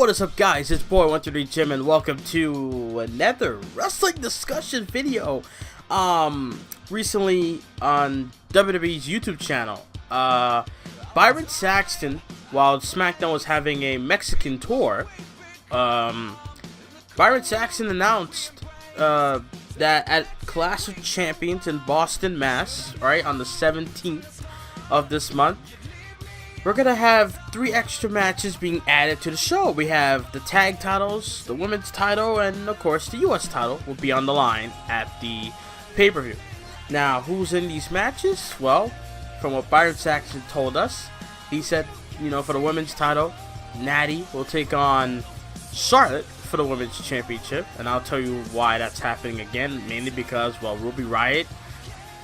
what is up, guys? It's boy 123 Jim, and welcome to another wrestling discussion video. Recently on WWE's YouTube channel, Byron Saxton, while SmackDown was having a Mexican tour, Byron Saxton announced that at Clash of Champions in Boston, Mass, right, on the 17th of this month, we're gonna have 3 extra matches being added to the show. We have the tag titles, the women's title, and of course the US title will be on the line at the pay-per-view. Now, who's in these matches? Well, from what Byron Saxton told us, he said, you know, for the women's title, Natty will take on Charlotte for the women's championship, and I'll tell you why that's happening again, mainly because, well, Ruby Riott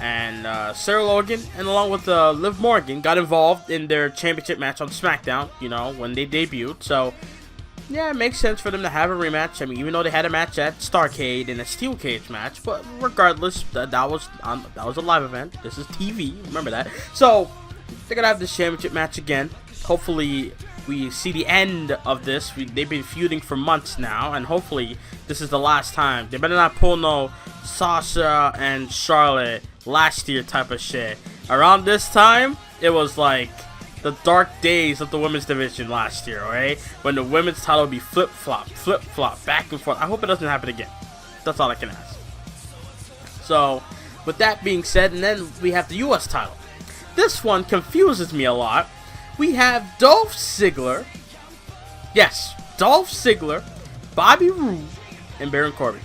and Sarah Logan, and along with Liv Morgan, got involved in their championship match on SmackDown, you know, when they debuted. So, yeah, it makes sense for them to have a rematch. I mean, even though they had a match at Starrcade in a steel cage match, but regardless, that was a live event. This is TV, remember that. So, they're gonna have this championship match again. Hopefully, we see the end of this. They've been feuding for months now, and hopefully, this is the last time. They better not pull no Sasha and Charlotte last year type of shit. Around this time, it was like the dark days of the women's division last year, alright? When the women's title would be flip-flop, back and forth. I hope it doesn't happen again. That's all I can ask. So, with that being said, and then we have the US title. This one confuses me a lot. We have Dolph Ziggler. Yes, Dolph Ziggler, Bobby Roode, and Baron Corbin.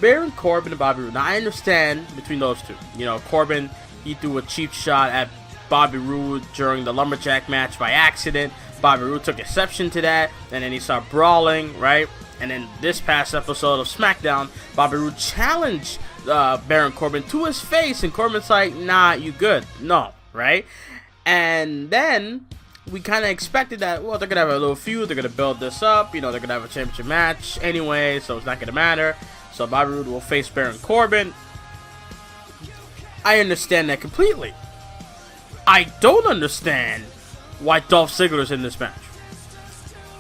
Baron Corbin and Bobby Roode. Now, I understand between those two. You know, Corbin, he threw a cheap shot at Bobby Roode during the Lumberjack match by accident. Bobby Roode took exception to that, and then he started brawling, right? And then this past episode of SmackDown, Bobby Roode challenged Baron Corbin to his face, and Corbin's like, nah, you good. No, right? And then we kind of expected that, well, they're going to have a little feud, they're going to build this up, you know, they're going to have a championship match anyway, so it's not going to matter. So Bobby Roode will face Baron Corbin. I understand that completely. I don't understand why Dolph Ziggler is in this match.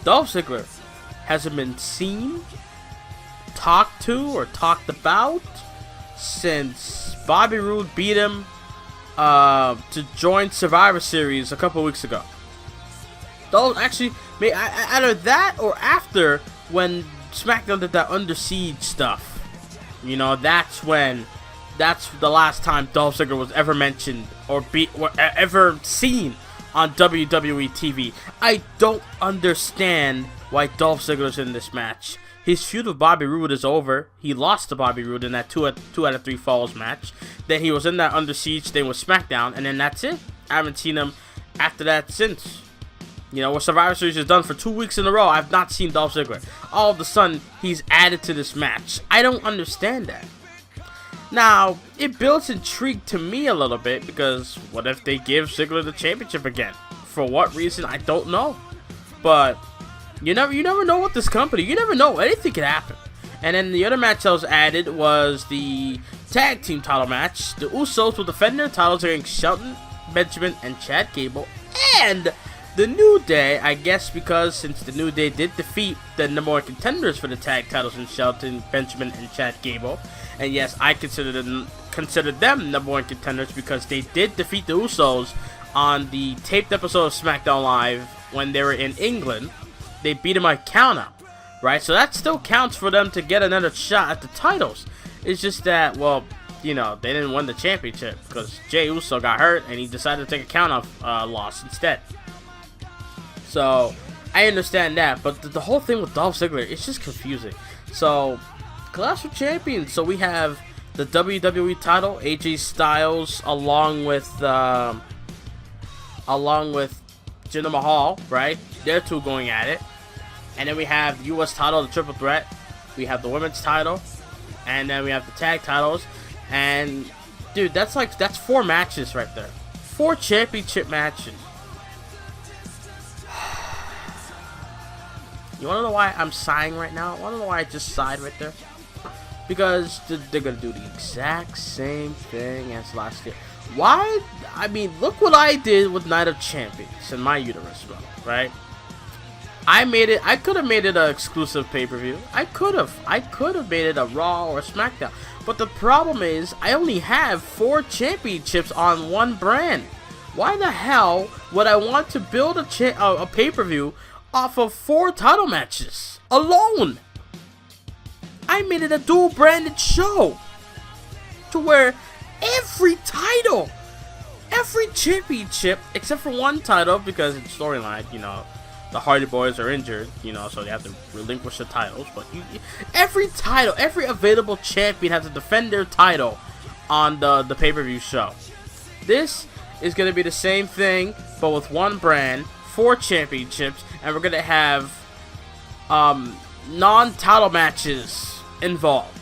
Dolph Ziggler hasn't been seen, talked to, or talked about since Bobby Roode beat him to join Survivor Series a couple weeks ago. Dolph actually, either that or after when SmackDown did that Under Siege stuff. You know, that's the last time Dolph Ziggler was ever mentioned or ever seen on WWE TV. I don't understand why Dolph Ziggler's in this match. His feud with Bobby Roode is over. He lost to Bobby Roode in that 2 out of 3 falls match. Then he was in that Under Siege thing with SmackDown, and then that's it. I haven't seen him after that since. You know, what Survivor Series is done for 2 weeks in a row, I've not seen Dolph Ziggler. All of a sudden, he's added to this match. I don't understand that. Now, it builds intrigue to me a little bit, because what if they give Ziggler the championship again? For what reason, I don't know. But you never know with this company. You never know. Anything can happen. And then the other match that was added was the tag team title match. The Usos will defend their titles against Shelton, Benjamin, and Chad Gable. And the New Day, I guess, because since the New Day did defeat the number 1 contenders for the tag titles in Shelton, Benjamin, and Chad Gable, and yes, I consider them number 1 contenders because they did defeat the Usos on the taped episode of SmackDown Live when they were in England. They beat them by countout, right? So that still counts for them to get another shot at the titles. It's just that, well, you know, they didn't win the championship because Jey Uso got hurt and he decided to take a countout loss instead. So, I understand that, but the whole thing with Dolph Ziggler, it's just confusing. So, Clash of Champions. So, we have the WWE title, AJ Styles, along with Jinder Mahal, right? They're two going at it. And then we have the US title, the triple threat. We have the women's title. And then we have the tag titles. And, dude, that's 4 matches right there. 4 championship matches. You wanna know why I'm sighing right now? Wanna know why I just sighed right there? Because they're gonna do the exact same thing as last year. Why? I mean, look what I did with Night of Champions in my universe, bro, right? I could have made it an exclusive pay-per-view. I could have made it a Raw or SmackDown. But the problem is, I only have 4 championships on one brand. Why the hell would I want to build a pay-per-view off of 4 title matches alone? I made it a dual-branded show to where every title, every championship, except for one title because it's storyline, you know, the Hardy Boys are injured, you know, so they have to relinquish the titles. But every title, every available champion has to defend their title on the pay-per-view show. This is going to be the same thing, but with one brand, 4 championships, and we're going to have non-title matches involved.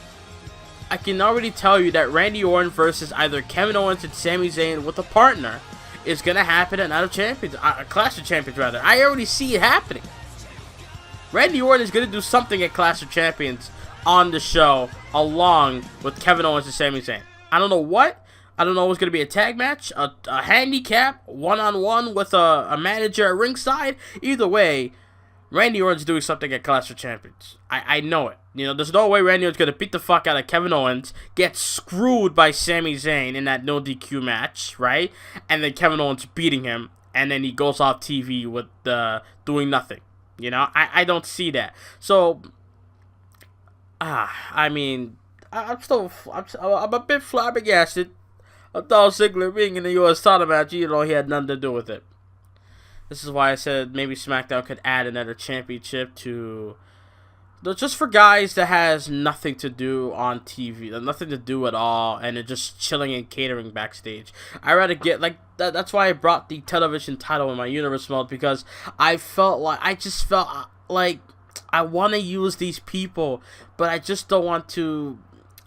I can already tell you that Randy Orton versus either Kevin Owens and Sami Zayn with a partner is going to happen at Night of Champions, Clash of Champions rather. I already see it happening. Randy Orton is going to do something at Clash of Champions on the show along with Kevin Owens and Sami Zayn. I don't know what. I don't know if it's going to be a tag match, a handicap, one-on-one with a manager at ringside. Either way, Randy Orton's doing something at Clash of Champions. I know it. You know, there's no way Randy Orton's going to beat the fuck out of Kevin Owens, get screwed by Sami Zayn in that no DQ match, right? And then Kevin Owens beating him, and then he goes off TV with doing nothing. You know, I don't see that. So, I mean, I'm a bit flabbergasted. Dolph Ziggler being in the U.S. title match, you know, he had nothing to do with it. This is why I said maybe SmackDown could add another championship to, just for guys that has nothing to do on TV, nothing to do at all, and they're just chilling and catering backstage. I rather get like that. That's why I brought the television title in my universe mode, because I felt like I want to use these people, but I just don't want to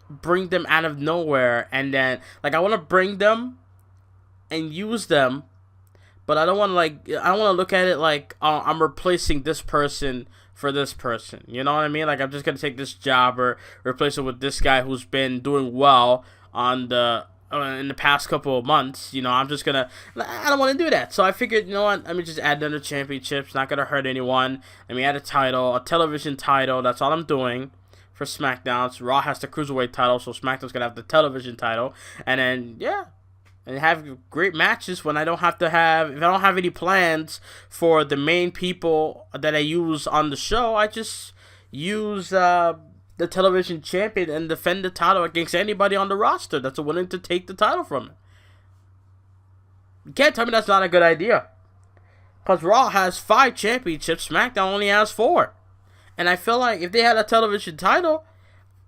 bring them out of nowhere, and then like I want to bring them and use them, but I don't want to look at it like I'm replacing this person for this person. You know what I mean? Like I'm just gonna take this jobber, replace it with this guy who's been doing well on in the past couple of months. You know, I don't want to do that. So I figured, you know what? Let me just add another championship. It's not gonna hurt anyone. Let me add a title, a television title. That's all I'm doing. For SmackDown, so Raw has the Cruiserweight title, so SmackDown's gonna have the television title, and then and have great matches when if I don't have any plans for the main people that I use on the show, I just use the television champion and defend the title against anybody on the roster that's willing to take the title from it. You can't tell me that's not a good idea, because Raw has 5 championships, SmackDown only has 4. And I feel like if they had a television title,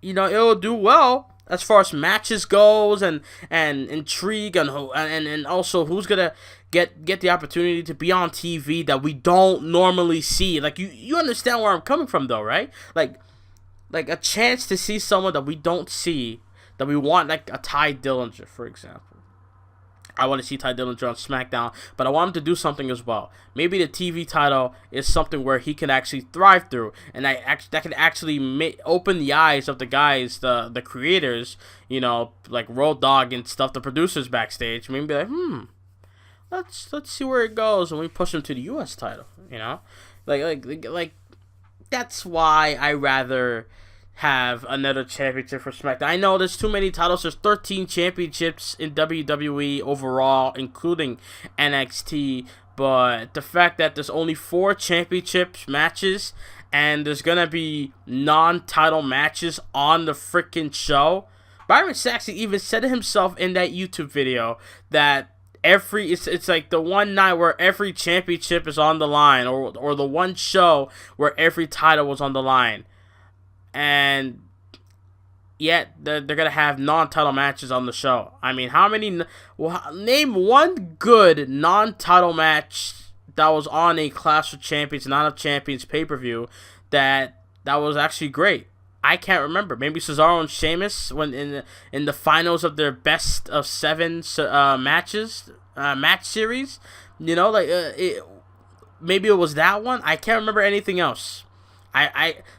you know, it'll do well as far as matches goes and intrigue and also who's gonna get the opportunity to be on TV that we don't normally see. Like you understand where I'm coming from though, right? Like a chance to see someone that we don't see, that we want, like a Ty Dillinger, for example. I want to see Ty Dillinger on SmackDown, but I want him to do something as well. Maybe the TV title is something where he can actually thrive through, and that can actually open the eyes of the guys, the creators, you know, like Road Dogg and stuff, the producers backstage. Maybe be like, let's see where it goes, and we push him to the U.S. title. You know, like that's why I rather have another championship for SmackDown. I know there's too many titles. There's 13 championships in WWE overall, including NXT. But the fact that there's only 4 championships matches and there's gonna be non-title matches on the freaking show. Byron Saxton even said it himself in that YouTube video that it's like the one night where every championship is on the line, or the one show where every title was on the line. And yet they're gonna have non-title matches on the show. I mean, name one good non-title match that was on a Clash of Champions, Night of Champions pay-per-view that was actually great. I can't remember. Maybe Cesaro and Sheamus when in the finals of their best of 7 match series. You know, maybe it was that one. I can't remember anything else.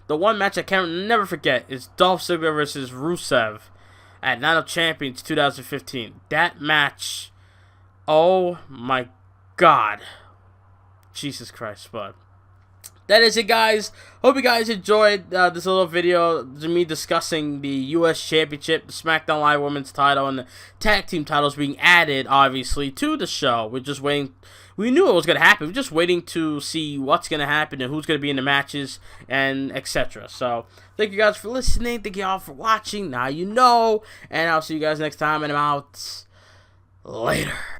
The one match I can never forget is Dolph Ziggler versus Rusev at Night of Champions 2015. That match, oh my God, Jesus Christ, bud. that is it, guys. Hope you guys enjoyed this little video of me discussing the U.S. Championship, the SmackDown Live Women's title, and the tag team titles being added, obviously, to the show. We're just waiting. We knew it was going to happen. We're just waiting to see what's going to happen and who's going to be in the matches and etc. So, thank you guys for listening. Thank you all for watching. Now you know. And I'll see you guys next time. And I'm out. Later.